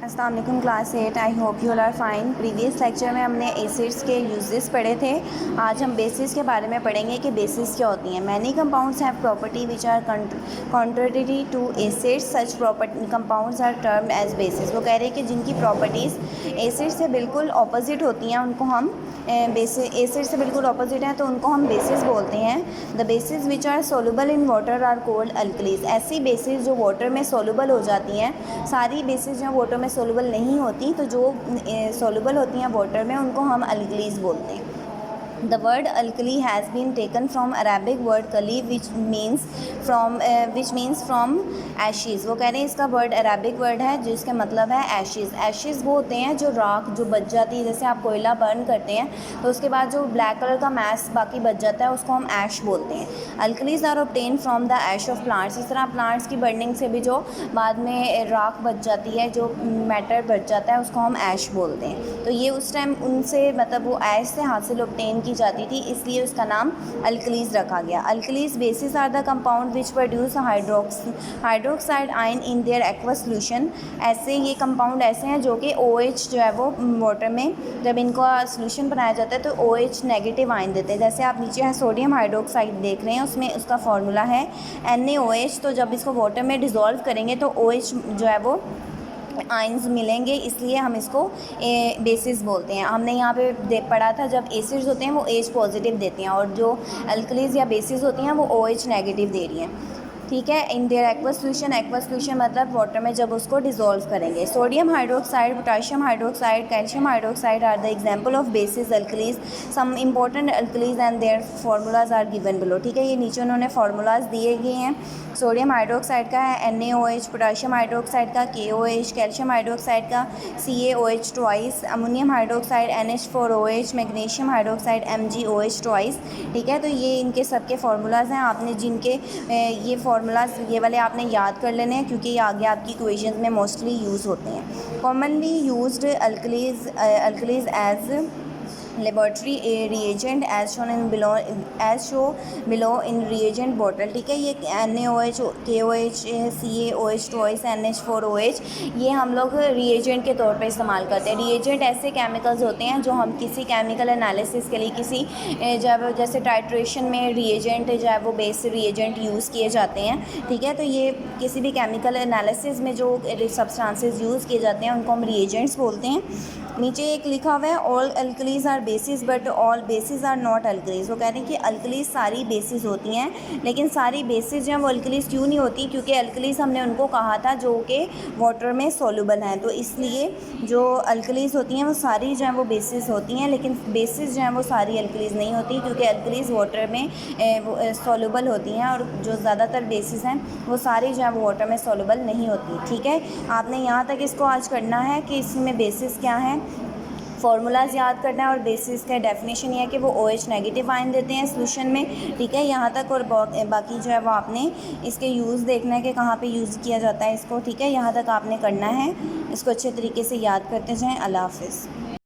अस्सलाम वालेकुम class 8। I hope you all are fine. Previous lecture में हमने एसिड्स के यूजेस पढ़े थे। आज हम बेसिस के बारे में पढ़ेंगे कि बेसिस क्या होती हैं। Many compounds have property which are contrary to acids. Such property compounds are termed as bases. वो कह रहे हैं कि जिनकी प्रॉपर्टीज़ एसिड से बिल्कुल ऑपोजिट होती हैं उनको हम एसिड से बिल्कुल ऑपोजिट हैं तो उनको हम बेसिस बोलते हैं। The bases which are soluble in water are called alkalis. ऐसी बेसिस जो वाटर में सोलूबल हो जाती हैं, सारी बेसिस जो वाटर में सोलूबल नहीं होती, तो जो सोलूबल होती हैं वाटर में उनको हम अल्कलीज बोलते हैं। The word alkali has been taken from Arabic word kali which means from ashes। वो कह रहे हैं इसका वर्ड अरबिक वर्ड है जिसका मतलब है ashes। ashes वो होते हैं जो राख जो बच जाती है, जैसे आप कोयला बर्न करते हैं तो उसके बाद जो ब्लैक कलर का मैस बाकी बच जाता है उसको हम ऐश बोलते हैं। Alkalis are obtain from the ash of plants. इस तरह प्लांट्स की बर्निंग से भी जो बाद में राख बच जाती है, जो मैटर बच जाता है, उसको हम ऐश बोलते हैं। तो ये उस टाइम उनसे मतलब वो ऐश से हासिल ऑब्टेन की जाती थी, इसलिए उसका नाम अल्कलीज रखा गया। Alkalis bases are the compound which produce hydroxide ion in their aqueous solution. ऐसे ये कंपाउंड ऐसे हैं जो कि OH जो है वो वाटर में जब इनका सोल्यूशन बनाया जाता है तो OH नेगेटिव आयन देते हैं। जैसे आप नीचे है सोडियम हाइड्रोक्साइड देख रहे हैं, उसमें उसका फार्मूला है NaOH। तो जब इसको वाटर में डिज़ोल्व करेंगे तो OH जो है वो आइंस मिलेंगे, इसलिए हम इसको बेसिस बोलते हैं। हमने यहाँ पे पढ़ा था जब एसिड्स होते हैं वो H पॉजिटिव देते हैं और जो अल्कलीज या बेसिस होती हैं वो OH नेगेटिव दे रही हैं। ठीक है। इन देयर एक्वस सोल्यूशन मतलब वाटर में जब उसको डिज़ोल्व करेंगे। Sodium hydroxide, potassium hydroxide, calcium hydroxide are the example of bases alkalis. Some important alkalis and their formulas are given below. ठीक है, ये नीचे उन्होंने फार्मूलाज दिए गए हैं। सोडियम हाइड्रोक्साइड का है NaOH, पोटाशियम हाइड्रोक्साइड का KOH, कैल्शियम हाइड्रोक्साइड का CaOH twice, ammonium hydroxide NH4OH, magnesium hydroxide MgOH twice. ठीक है, तो ये इनके सबके फार्मूलाज हैं। आपने जिनके ये फार्मूलाज ये वाले आपने याद कर लेने हैं क्योंकि ये आगे आपकी इक्वेशंस में मोस्टली यूज़ होते हैं। Commonly used alkalis as laboratory reagent as show below in reagent bottle. ठीक है, ये NaOH, KOH, CaOH twice, NH4OH ये हम लोग रिएजेंट के तौर पे इस्तेमाल करते हैं। रिएजेंट ऐसे केमिकल्स होते हैं जो हम किसी केमिकल एनालिसिस के लिए किसी जब जैसे टाइट्रेशन में रिएजेंट जो है वो बेस रिएजेंट यूज़ किए जाते हैं। ठीक है, तो ये किसी भी केमिकल एनालिसिस में जो सब्सटेंसेस यूज़ किए जाते हैं उनको हम रिएजेंट्स बोलते हैं। नीचे एक लिखा हुआ है all alkalis are bases but all bases are not alkalis. वो कह रहे हैं कि अल्कलीज सारी बेसिस होती हैं लेकिन सारी बेसिस जो हैं वो अल्कलीज क्यों नहीं होती, क्योंकि अल्कलीज हमने उनको कहा था जो कि वाटर में सोलूबल हैं। तो इसलिए जो अल्कलीज होती हैं वो सारी जो हैं वो बेसिस होती हैं, लेकिन बेसिस जो हैं वो सारी अल्कलीज नहीं होती क्योंकि अल्कलीज वाटर में सोलूबल होती हैं और जो ज़्यादातर बेसिस हैं वो सारी जो हैं वो वाटर में सोलूबल नहीं होती। ठीक है, आपने यहाँ तक इसको आज करना है कि इसमें बेसिस क्या है, फार्मूलाज याद करना है और बेसिस का डेफिनेशन ये है कि वो OH नेगेटिव आयन देते हैं सोल्यूशन में। ठीक है, यहाँ तक और बाकी जो है वो आपने इसके यूज़ देखना है कि कहाँ पे यूज़ किया जाता है इसको। ठीक है, यहाँ तक आपने करना है, इसको अच्छे तरीके से याद करते जाएं। अल्लाह हाफ़िज़।